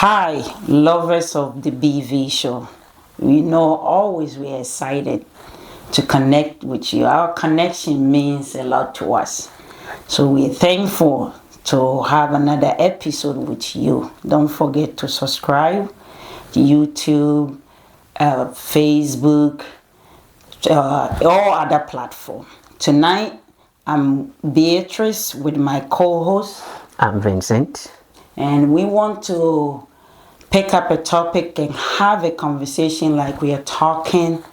Hi, lovers of the Thebeeveeshow. We know always we're excited to connect with you. Our connection means a lot to us. So we're thankful to have another episode with you. Don't forget to subscribe to YouTube, Facebook, all other platforms. Tonight, I'm Beatrice with my co-host. I'm Vincent. And we want to pick up a topic and have a conversation like we are talking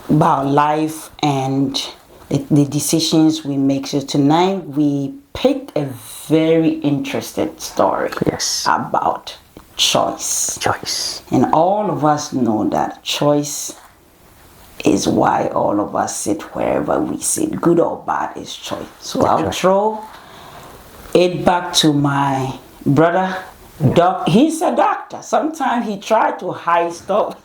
about life and the decisions we make. So tonight we picked a very interesting story about choice. And all of us know that choice is why all of us sit wherever we sit. Good or bad is choice. So I'll throw it back to my brother. He's a doctor. Sometimes he tried to hide stuff.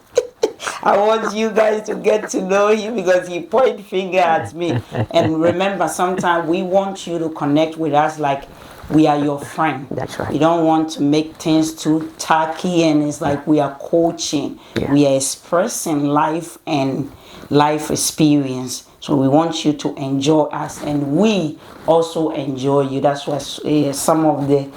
I want you guys to get to know him because he point finger at me. And remember, sometimes we want you to connect with us like we are your friend. That's right. We don't want to make things too tacky, and it's like we are coaching. We are expressing life and life experience. So we want you to enjoy us, and we also enjoy you. That's why some of the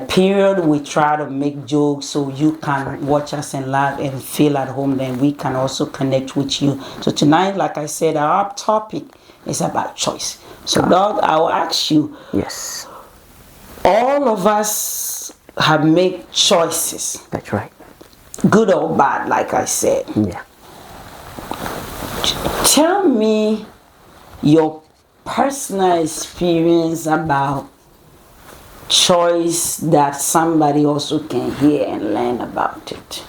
period we try to make jokes so you can watch us and laugh and feel at home. Then we can also connect with you. So tonight, like I said, our topic is about choice. So Doug, I'll ask you. Yes. All of us have made choices. That's right. Good or bad, like I said. Yeah. Tell me your personal experience about choice that somebody also can hear and learn about it.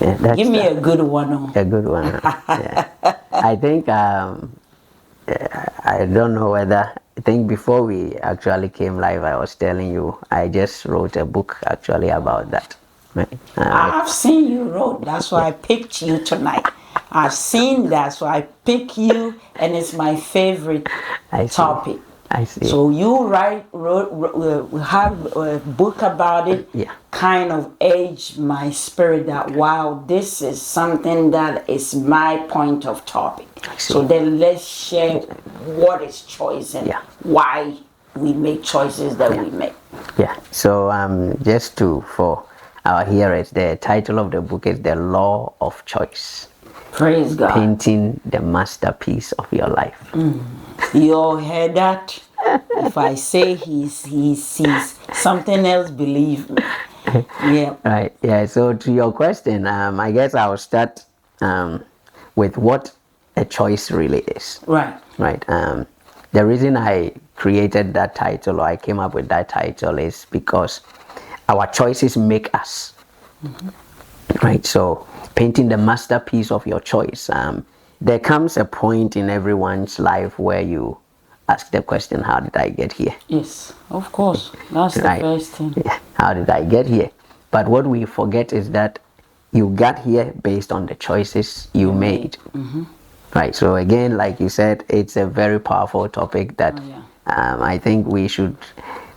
Yeah, give me a good one. A good one. Yeah. I think I don't know whether. I think before we actually came live, I was telling you I just wrote a book actually about that. Right? I've seen you wrote. That's why I picked you tonight. I've seen that, so I pick you, and it's my favorite topic. I see. So you have a book about it. Yeah. Kind of edged my spirit that wow, this is something that is my point of topic. So then let's share what is choice and why we make choices that we make. Yeah. So just for our hearers, the title of the book is The Law of Choice. Praise God. Painting the masterpiece of your life. You all heard that? If I say he sees something else, believe me. Yeah. Right. Yeah. So to your question, I guess I'll start with what a choice really is. Right. Right. The reason I created that title, or I came up with that title, is because our choices make us. Right. So painting the masterpiece of your choice. There comes a point in everyone's life where you ask the question, how did I get here? Yes, of course. That's the first thing. Yeah. How did I get here? But what we forget is that you got here based on the choices you made. Right. So again, like you said, it's a very powerful topic that I think we should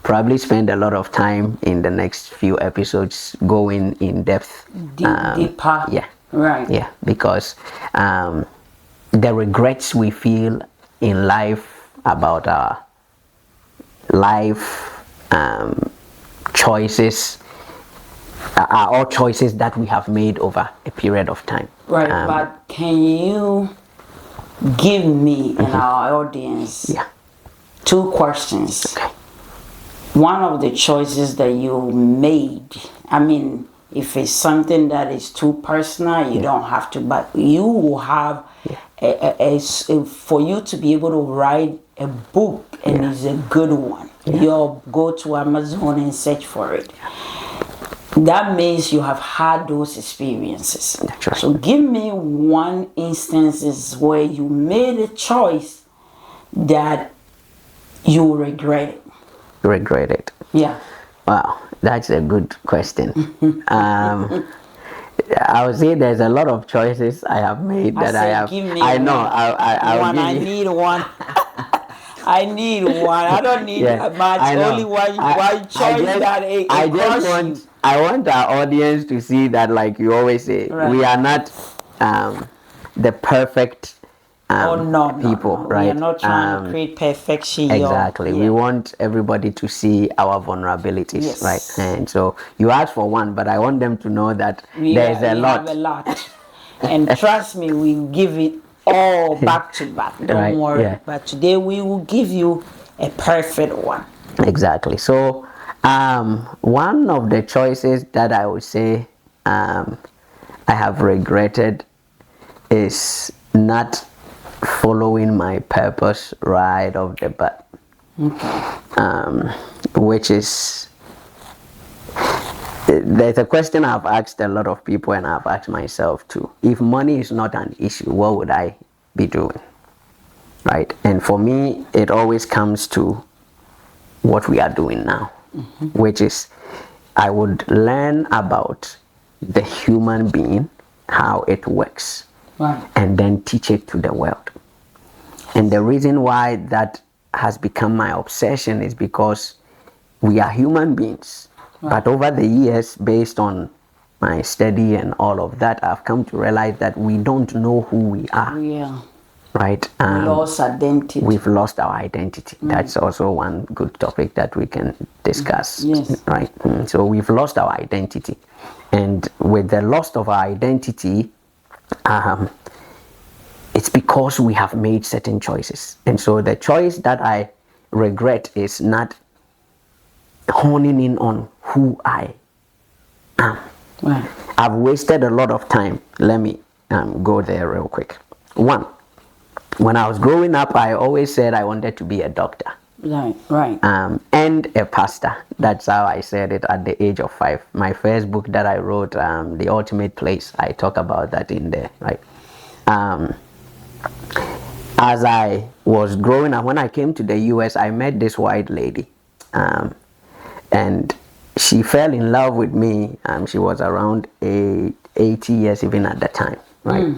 probably spend a lot of time in the next few episodes going in depth. Deeper. Yeah. Right. Yeah. Because the regrets we feel in life about our life choices are all choices that we have made over a period of time. Right. But can you give me and our audience two questions? Okay. One of the choices that you made, I mean, if it's something that is too personal, you don't have to, but you will have for you to be able to write a book, and it's a good one. You'll go to Amazon and search for it. That means you have had those experiences. That's right. So give me one instance where you made a choice that you regret it. Regret it. Yeah. Wow, that's a good question. I would say there's a lot of choices I have made that I have. Give me I know. one. I need one. I need one. I don't need much. Only one choice that I want our audience to see that, like you always say, Right. we are not the perfect No, people, no. right? We are not trying to create perfection. Exactly. We Yeah. want everybody to see our vulnerabilities, Yes. right? And so you asked for one, but I want them to know that there is a We lot. have a lot. And trust me, we give it all back to back. Don't Right, worry. yeah. But today we will give you a perfect one. Exactly. So, one of the choices that I would say I have regretted is not following my purpose right off the bat. Which is, there's a question I've asked a lot of people and I've asked myself too. If money is not an issue, what would I be doing? Right? And for me, it always comes to what we are doing now, which is I would learn about the human being, how it works, Right. and then teach it to the world. And the reason why that has become my obsession is because we are human beings. But over the years, based on my study and all of that, I've come to realize that we don't know who we are. Yeah. Right? We lost identity. We've lost our identity. That's also one good topic that we can discuss. Yes. Right? So we've lost our identity. And with the loss of our identity, it's because we have made certain choices. And so the choice that I regret is not honing in on who I am. Right. I've wasted a lot of time. Let me go there real quick. One, when I was growing up, I always said I wanted to be a doctor. Right. Right. And a pastor. That's how I said it at the age of 5. My first book that I wrote, The Ultimate Place, I talk about that in there, right? As I was growing up, when I came to the US, I met this white lady. And she fell in love with me. She was around 80 years even at the time, right?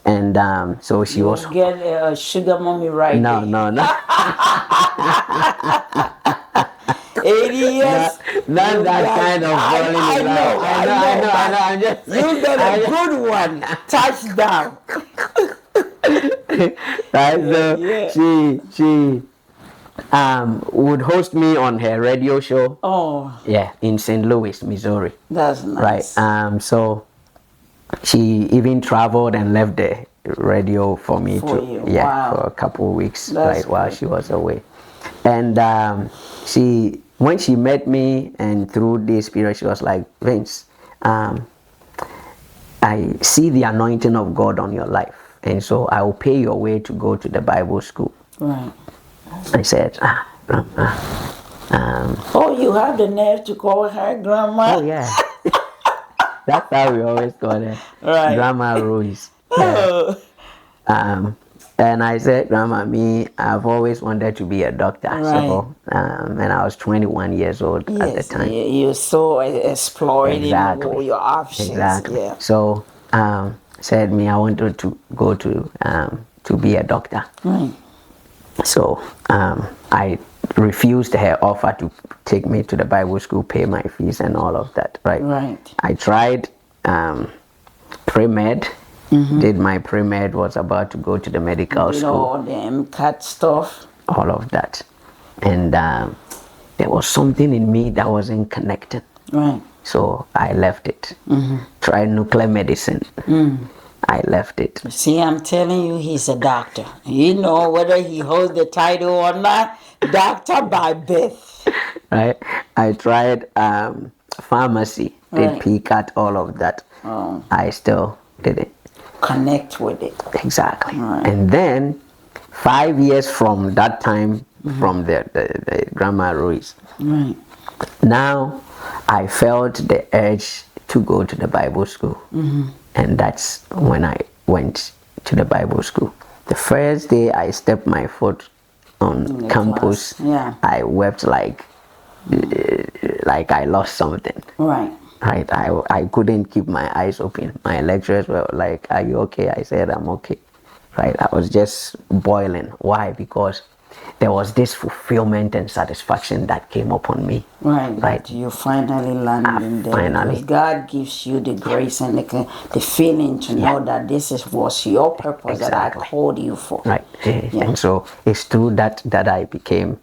And so she was... Get a sugar mommy right No, there. no, no. 80 years. Not that kind of falling in love. I know. I'm just... You got a good one. Touchdown. Right, so Yeah. she would host me on her radio show. Oh, Yeah, in St. Louis, Missouri. that's nice. Right. So she even traveled and left the radio for me For to you. yeah Wow. for a couple of weeks, That's right, while good. she was away. And when she met me and through this period, she was like, Vince, I see the anointing of God on your life, and so I will pay your way to go to the Bible school. Right. I said, Oh, you have the nerve to call her grandma? oh yeah. That's how we always call it. Right. Grandma Ruiz. Yeah. Oh. And I said, Grandma, I've always wanted to be a doctor. Right. So, and I was 21 years old at the Yes, time. you're so exploring all your options. Exactly. Yeah. So, said I wanted to go to be a doctor. Right. So, I refused her offer to take me to the Bible school, pay my fees and all of that. Right. Right. I tried pre-med. Did my pre-med, was about to go to the medical You school. know, all the MCAT stuff. All of that. And there was something in me that wasn't connected. Right. So I left it. Tried nuclear medicine. I left it. See, I'm telling you, he's a doctor. You know, whether he holds the title or not, doctor by birth. Right. I tried pharmacy, did Right. PCAT, all of that. Oh. I still didn't. Connect with it. Exactly. Right. And then 5 years from that time, from the Grandma Ruiz, Right. now I felt the urge to go to the Bible school. And that's when I went to the Bible school. The first day I stepped my foot on campus, class. Yeah. I wept like I lost something. Right. Right, I couldn't keep my eyes open. My lecturers were like, "Are you okay?" I said, "I'm okay." Right, I was just boiling. Why? Because there was this fulfillment and satisfaction that came upon me. Right. You finally landed there. Finally. Because God gives you the grace and the feeling to know that this was your purpose that I called you for. Right. And so it's through that I became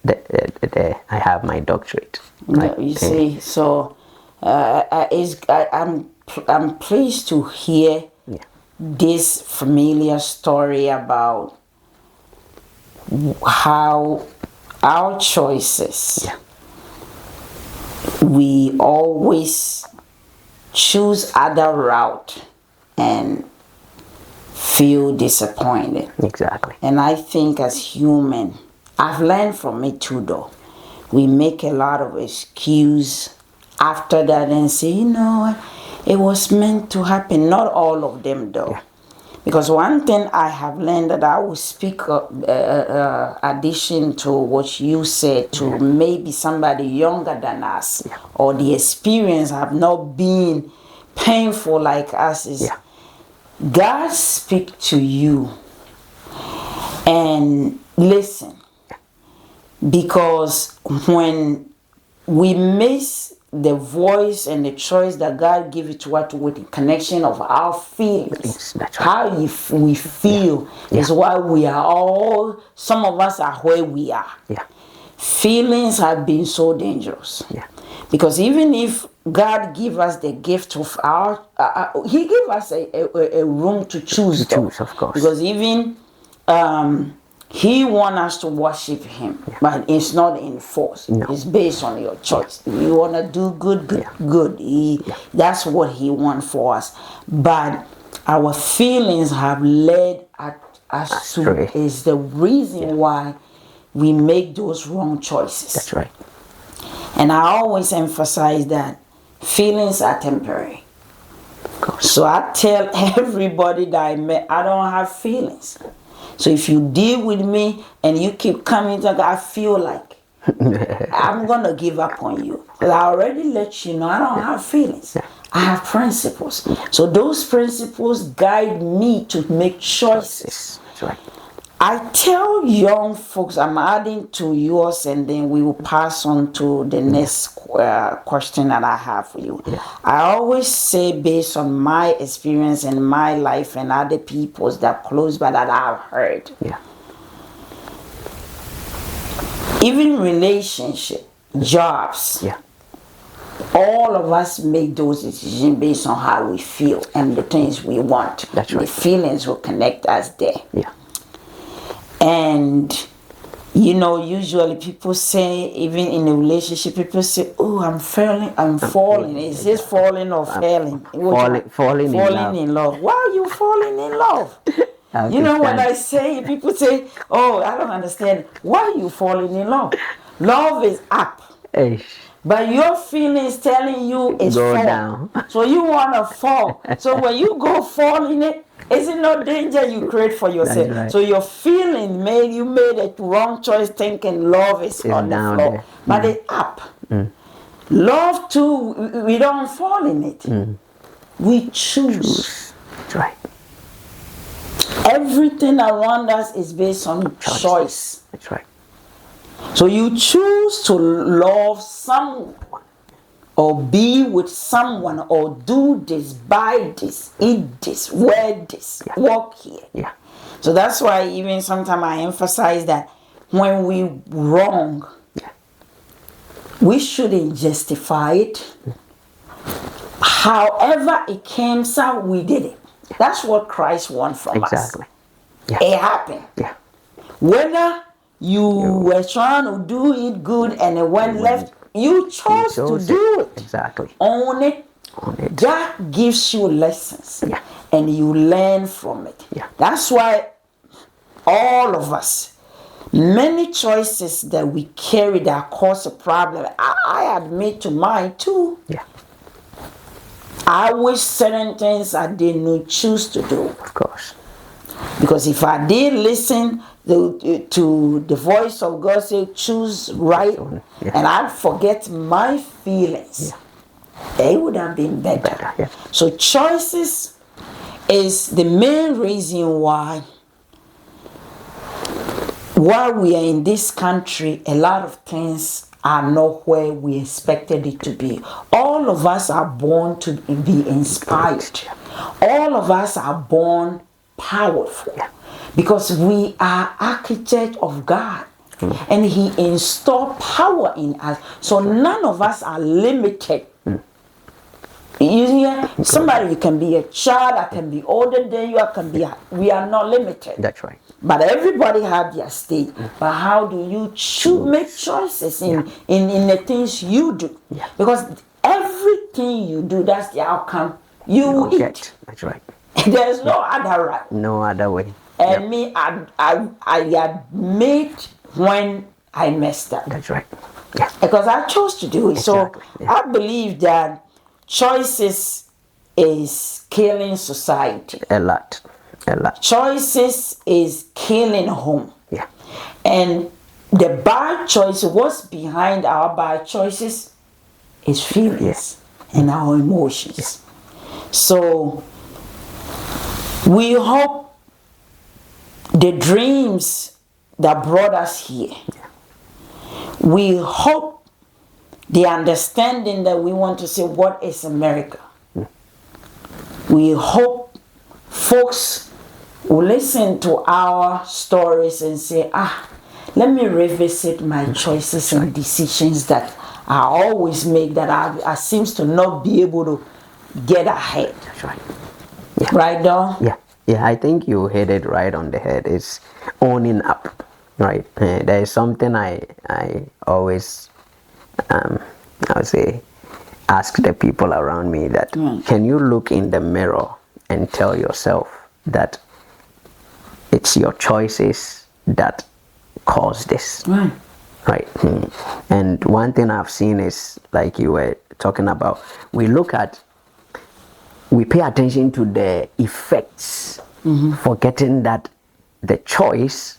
I have my doctorate. Right? You see, so I'm pleased to hear this familiar story about how our choices, we always choose other route and feel disappointed. Exactly. And I think as human, I've learned from it too though. We make a lot of excuse after that and say, you know, it was meant to happen. Not all of them though. Yeah. Because one thing I have learned that I will speak addition to what you said to maybe somebody younger than us or the experience have not been painful like us is God speak to you and listen, because when we miss the voice and the choice that God give it to us with the connection of our feelings, how we feel is why we are all, some of us are where we are. Feelings have been so dangerous. Because even if God give us the gift of our, He give us a room to choose. Of course. Because even He want us to worship Him, but it's not in force. It's based on your choice. If you want to do good. That's what He want for us. But our feelings have led us to, is the reason why we make those wrong choices. That's right. And I always emphasize that feelings are temporary. So I tell everybody that I met, I don't have feelings. So if you deal with me and you keep coming to, I feel like I'm going to give up on you. Because I already let you know I don't have feelings. I have principles. So those principles guide me to make choices. That's right. I tell young folks, I'm adding to yours and then we will pass on to the next question that I have for you. I always say, based on my experience in my life and other people's that close by that I've heard, even relationship, jobs, all of us make those decisions based on how we feel and the things we want. That's right. The feelings will connect us there. And you know, usually people say, even in a relationship, people say, "Oh, I'm falling." Is this falling or failing? Falling in love. Why are you falling in love? You know what I say? People say, "Oh, I don't understand. Why are you falling in love?" Love is up. But your feelings telling you it's go fall. Down. So you want to fall. So when you go fall in it, is it no danger you create for yourself? Right. So your feeling made a wrong choice thinking love is on the floor. There. But it's up. Love too, we don't fall in it. We choose. That's right. Everything around us is based on choice. That's right. So you choose to love someone or be with someone or do this, buy this, eat this, wear this, walk here. So that's why even sometimes I emphasize that when we wrong, we shouldn't justify it. However it came out, we did it. That's what Christ wants from us. It happened. Whether you were trying to do it good and it went left, you chose to do it. Own it. God gives you lessons and you learn from it. That's why all of us, many choices that we carry that cause a problem, I admit to mine too. I wish certain things I didn't choose to do. Of course. Because if I did listen to the voice of God say choose right, and I forget my feelings, it would have been better. So choices is the main reason why while we are in this country, a lot of things are not where we expected it to be. All of us are born to be inspired. All of us are born powerful because we are architects of God. And he installed power in us. So none of us are limited. You hear? Somebody, you can be a child, I can be older than you, I can be, we are not limited. That's right. But everybody have their state. But how do you make choices in the things you do? Because everything you do, that's the outcome you eat. That's right. There's no other right. No other way. And me, I admit when I messed up. That's right. Yeah. Because I chose to do it. Exactly. So I believe that choices is killing society. A lot. Choices is killing home. Yeah. And the bad choice, what's behind our bad choices is feelings and our emotions. So we hope the dreams that brought us here, we hope the understanding that we want to say, what is America? We hope folks will listen to our stories and say, let me revisit my choices and decisions that I always make that I seems to not be able to get ahead. That's right. Right, Don? Yeah, I think you hit it right on the head. It's owning up, right? There is something I always, I would say, ask the people around me that, can you look in the mirror and tell yourself that it's your choices that caused this? Right. And one thing I've seen is, like you were talking about, we pay attention to the effects, forgetting that the choice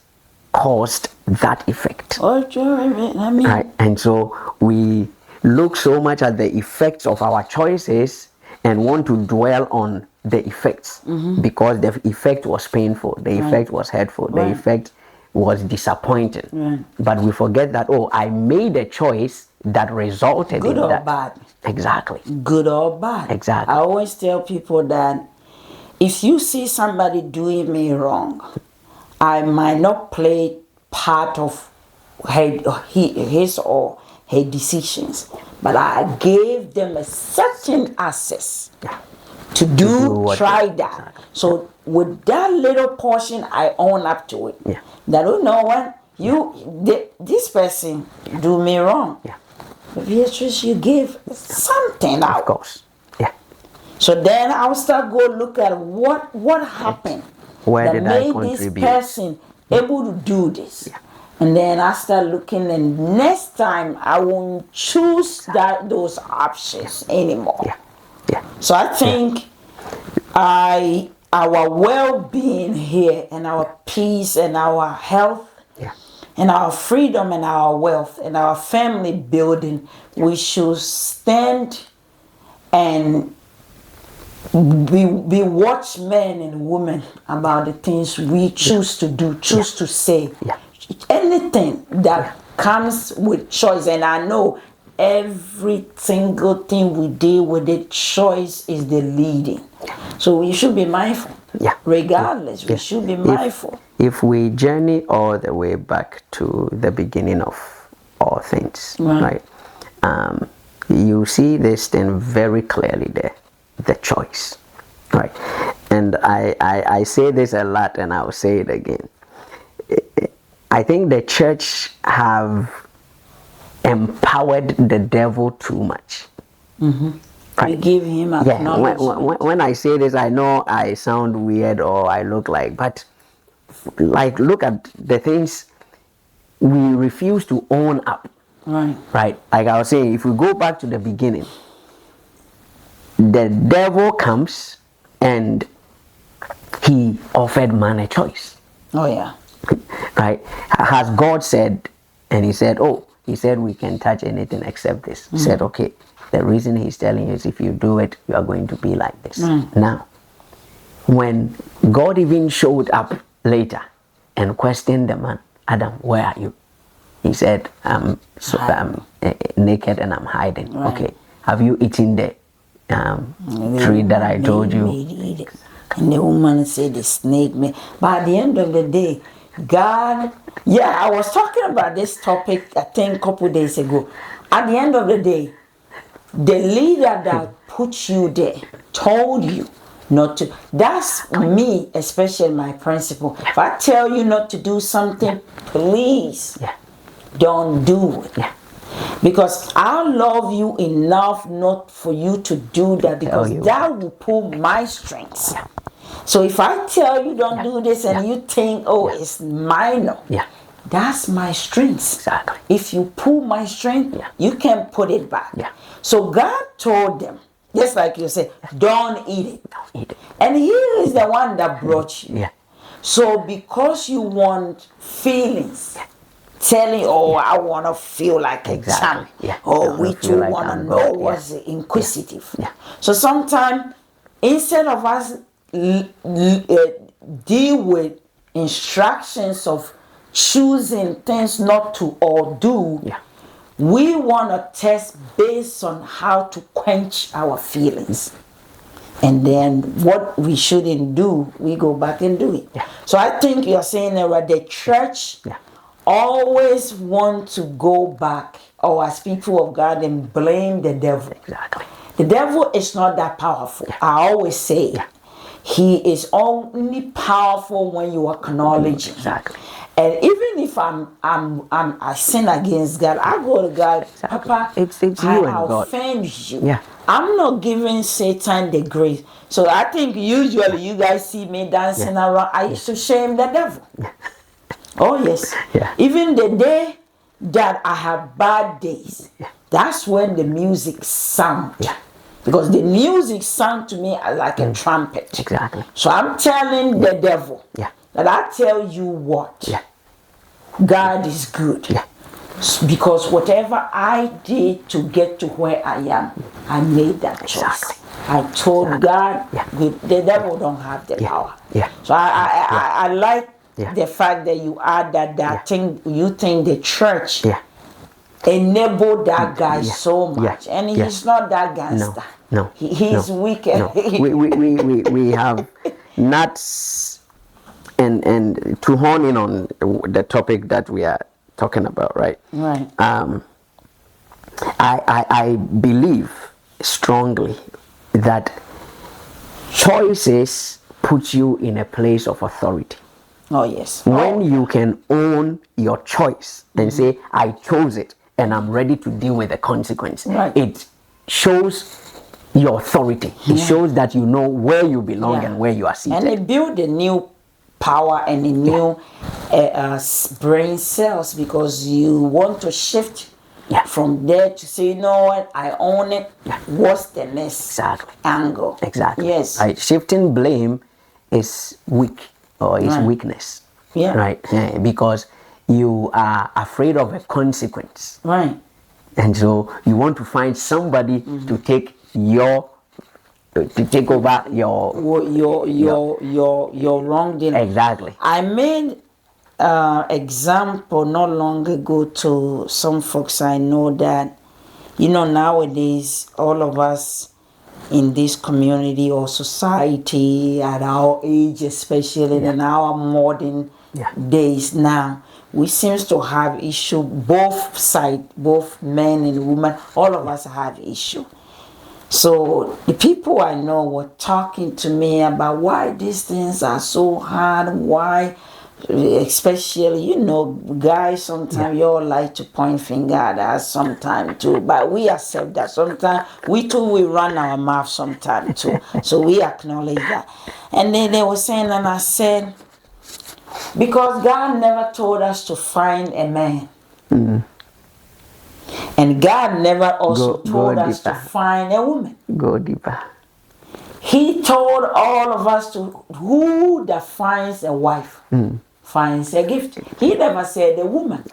caused that effect. Right. And so we look so much at the effects of our choices and want to dwell on the effects because the effect was painful, the effect was hurtful, the effect was disappointing. But we forget that, I made a choice that resulted good in or that. bad. Exactly. Good or bad. Exactly. I always tell people that if you see somebody doing me wrong, I might not play part of his or her decisions, but I gave them a certain access to try that. Exactly. So with that little portion, I own up to it. That, this person do me wrong. Beatrice, you give something out. Of course. Yeah. So then I'll start go look at what happened. Where that did made I contribute? this person able to do this. And then I start looking, and next time I won't choose those options anymore. So I think our well-being here and our peace and our health and our freedom and our wealth and our family building, we should stand and be watchmen and women about the things we choose to do, choose to say. Anything that comes with choice, and I know every single thing we deal with, the choice is the leading. So we should be mindful. Regardless, we should be mindful. If we journey all the way back to the beginning of all things, right? You see this thing very clearly there, the choice, right? And I say this a lot, and I'll say it again. I think the church have empowered the devil too much. We give him acknowledgement. When I say this, I know I sound weird or I look like, but like, look at the things we refuse to own up. Right. Like I was saying, if we go back to the beginning, the devil comes and he offered man a choice. Right? Has God said, and he said, we can touch anything except this. He said, okay, the reason he's telling you is if you do it, you are going to be like this. Now, when God even showed up later and questioned the man, Adam, where are you? He said, I'm naked and I'm hiding. Right. Okay. Have you eaten the tree that I told you? Eat it. And the woman said the snake made. But at the end of the day, God, I was talking about this topic, I think, a couple days ago. At the end of the day, the leader that put you there told you not to. That's me, especially my principle. If I tell you not to do something, please don't do it. Because I love you enough not for you to do that, because that will pull my strengths. So if I tell you don't do this and you think, it's minor, that's my strengths. Exactly. If you pull my strength, you can put it back. So God told them, just like you said, don't eat it. Don't eat it. And He is the one that brought you. Yeah. So because you want feelings, telling, I want to feel like a champ. We too like want to know what's inquisitive. So sometimes, instead of us deal with instructions of choosing things not to or do, we want to test based on how to quench our feelings. And then what we shouldn't do, we go back and do it. So I think you're saying that the church always want to go back, or as people of God, and blame the devil. Exactly. The devil is not that powerful. I always say he is only powerful when you acknowledge him. Exactly. And even if I sin against God, I go to God, Papa, it's you and God. Offend you. I'm not giving Satan the grace. So I think usually you guys see me dancing around. I used to shame the devil. Oh yes. Even the day that I have bad days, that's when the music sound. Because the music sound to me like a trumpet. Exactly. So I'm telling the devil that I tell you what, God is good. Because whatever I did to get to where I am, I made that choice. I told God, the devil don't have the power. So I like the fact that you add that thing. You think the church enabled that guy so much, and he's not that gangster. No, he's wicked. No. we have not, and to hone in on the topic that we are talking about, right? I believe strongly that choices put you in a place of authority. Oh yes. When you can own your choice and say, I chose it and I'm ready to deal with the consequence, it shows your authority. It shows that you know where you belong and where you are seated. And it builds a new power and a new brain cells, because you want to shift from there to say, you know what, I own it. What's the next angle? Exactly. Yes. Shifting blame is weak, or is weakness. Right. Because you are afraid of a consequence. Right. And so you want to find somebody to take over your wrongdoing. Exactly. I made example not long ago to some folks I know that, nowadays all of us in this community or society at our age, especially in our modern days now, we seems to have issue, both sides, both men and women, all of us have issue. So the people I know were talking to me about why these things are so hard, why, especially, guys, sometimes you all like to point finger at us sometimes too, but we accept that. Sometimes we too, we run our mouth sometimes too, so we acknowledge that. And then they were saying, and I said, because God never told us to find a man. And God never also told us to find a woman. Go deeper. He told all of us to, who that finds a wife finds a gift. He never said a woman.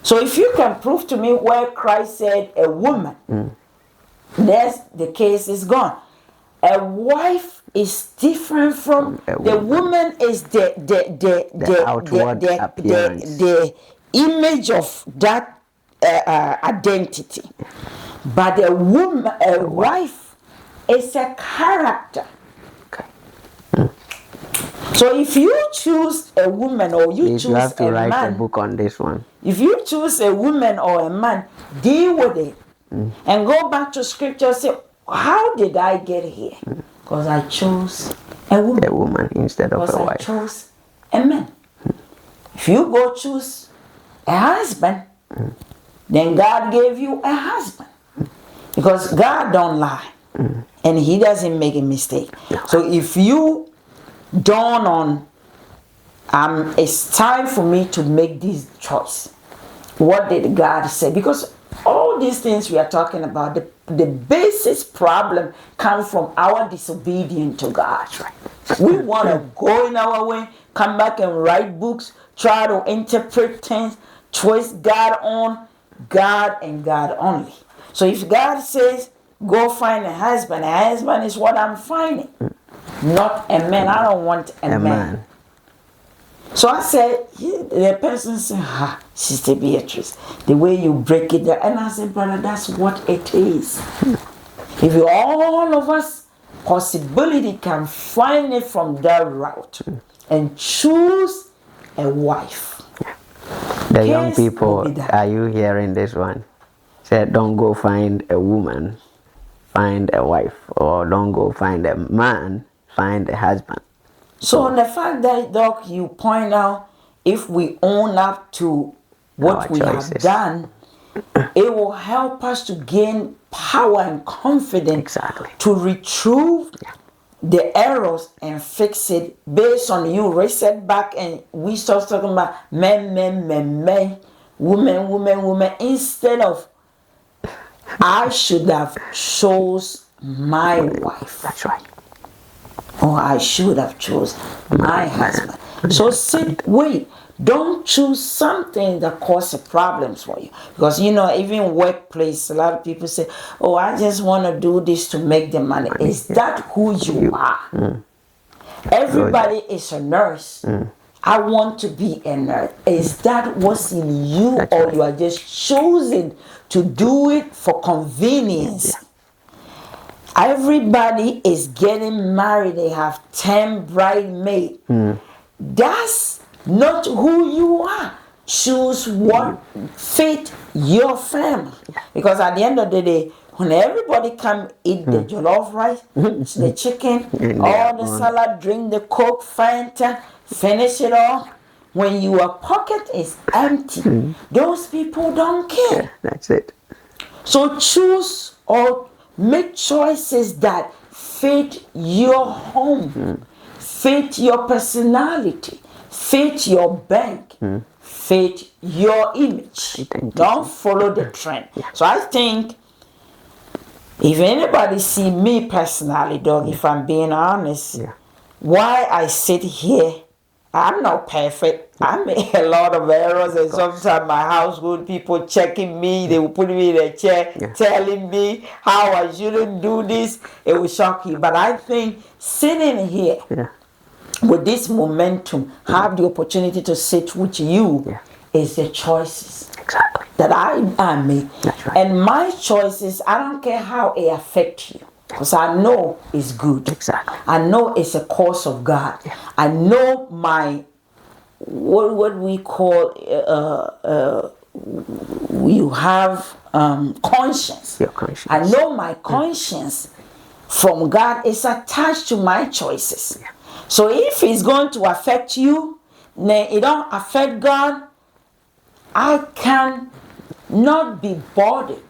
So if you can prove to me where Christ said a woman, that's the case is gone. A wife is different from the woman. Is The outward appearance. the image of that identity, but a woman, a wife, is a character. Okay. So if you choose a woman or you choose have to a write man, a book on this one. if you choose a woman or a man, deal with it and go back to scripture. Say, how did I get here? Because I chose a woman. A woman instead of a Because I wife. chose a man. If you go choose a husband, then God gave you a husband. Because God don't lie. And he doesn't make a mistake. So if you dawn on, it's time for me to make this choice. What did God say? Because all these things we are talking about, the basis problem comes from our disobedience to God. We want to go in our way, come back and write books, try to interpret things, twist God on God and God only. So if God says, go find a husband is what I'm finding, not a man. I don't want a man. So I said, the person said, Sister Beatrice, the way you break it down. And I said, brother, that's what it is. If all of us possibility can find it from that route and choose a wife. The young people, are you hearing this one? Said, don't go find a woman, find a wife. Or don't go find a man, find a husband. So the fact that, Doc, you point out, if we own up to what we have done, it will help us to gain power and confidence to retrieve the errors and fix it based on you reset back and we start talking about men, women, instead of I should have chose my wife. That's right. Or I should have chose my husband. So wait, don't choose something that causes problems for you. Because even workplace, a lot of people say, oh, I just want to do this to make the money. Is that who you are? Everybody is a nurse. I want to be a nurse. Is that what's in you? Or you are just choosing to do it for convenience? Everybody is getting married. They have 10 bridesmaids. That's not who you are. Choose what fit your family. Because at the end of the day, when everybody come eat the jollof rice, the chicken, all the salad, drink the Coke, Fanta, finish it all. When your pocket is empty, those people don't care. Yeah, that's it. So choose or make choices that fit your home, fit your personality, fit your bank, fit your image. Don't follow the trend. So I think if anybody see me personally, dog, if I'm being honest, why I sit here, I'm not perfect. I make a lot of errors, and sometimes my household people checking me, they will put me in a chair, telling me how I shouldn't do this. It will shock you. But I think sitting here with this momentum, have the opportunity to sit with you is the choices that I make. And my choices, I don't care how it affects you. Because I know it's good. I know it's a cause of God. I know my, what we call, you have conscience. Your conscience. I know my conscience from God is attached to my choices. So if it's going to affect you, then it don't affect God, I can not be bothered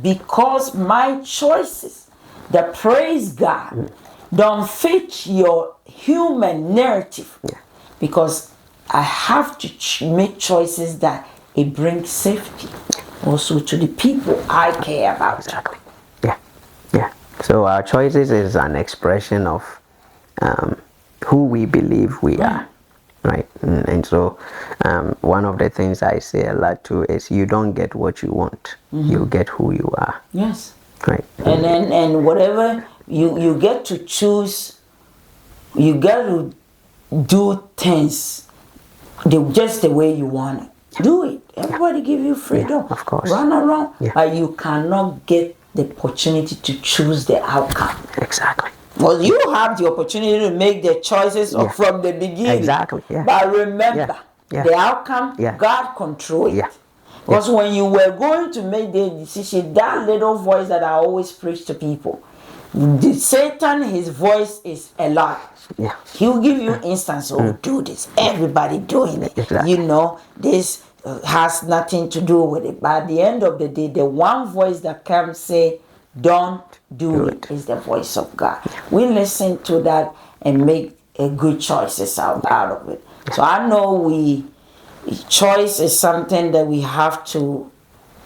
because my choices that praise God don't fit your human narrative, because I have to make choices that it brings safety also to the people I care about. Yeah. So our choices is an expression of who we believe we are. Right. And so one of the things I say a lot too is you don't get what you want, you get who you are. Yes. Right. And then whatever you get to choose You got to do things just the way you want it. Do it. Everybody give you freedom. Of course. Run around. Yeah. But you cannot get the opportunity to choose the outcome. Exactly. Well, you have the opportunity to make the choices from the beginning. Exactly. Yeah. But remember, Yeah. the outcome, Yeah. God controls it. Yeah. Because when you were going to make the decision, that little voice that I always preach to people, Satan, his voice is a lot. Yeah. He'll give you instance, oh, do this. Everybody doing it. Exactly. You know, this has nothing to do with it. But at the end of the day, the one voice that comes say, don't do it, is the voice of God. We listen to that and make a good choices out of it. So I know choice is something that we have to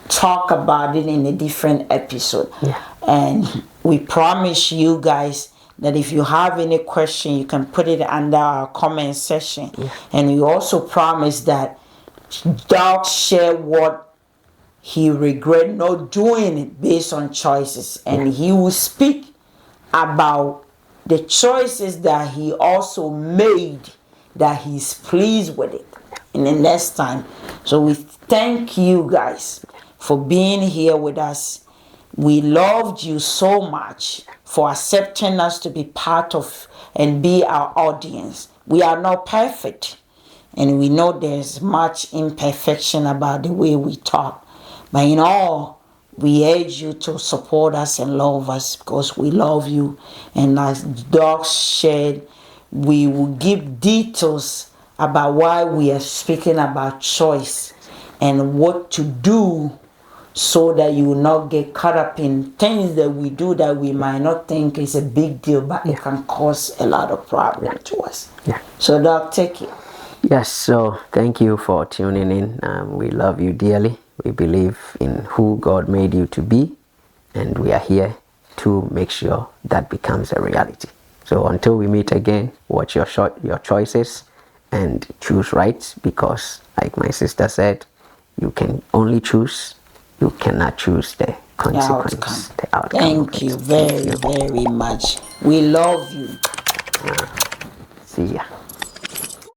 talk about it in a different episode. Yeah. And we promise you guys that if you have any question, you can put it under our comment section. Yeah. And we also promise that Doug share what he regret not doing it based on choices. And he will speak about the choices that he also made, that he's pleased with it in the next time. So we thank you guys for being here with us. We loved you so much for accepting us to be part of and be our audience. We are not perfect, and we know there's much imperfection about the way we talk. But in all, we urge you to support us and love us because we love you. And as Doug shared, we will give details about why we are speaking about choice and what to do so that you will not get caught up in things that we do that we might not think is a big deal, but it can cause a lot of problem to us. Yeah. So Doug, take it. Yes, so thank you for tuning in. We love you dearly. We believe in who God made you to be, and we are here to make sure that becomes a reality. So until we meet again, watch your choices and choose right, because like my sister said, you can only choose, you cannot choose the consequence, the outcome. Thank you very, very much. We love you. See ya.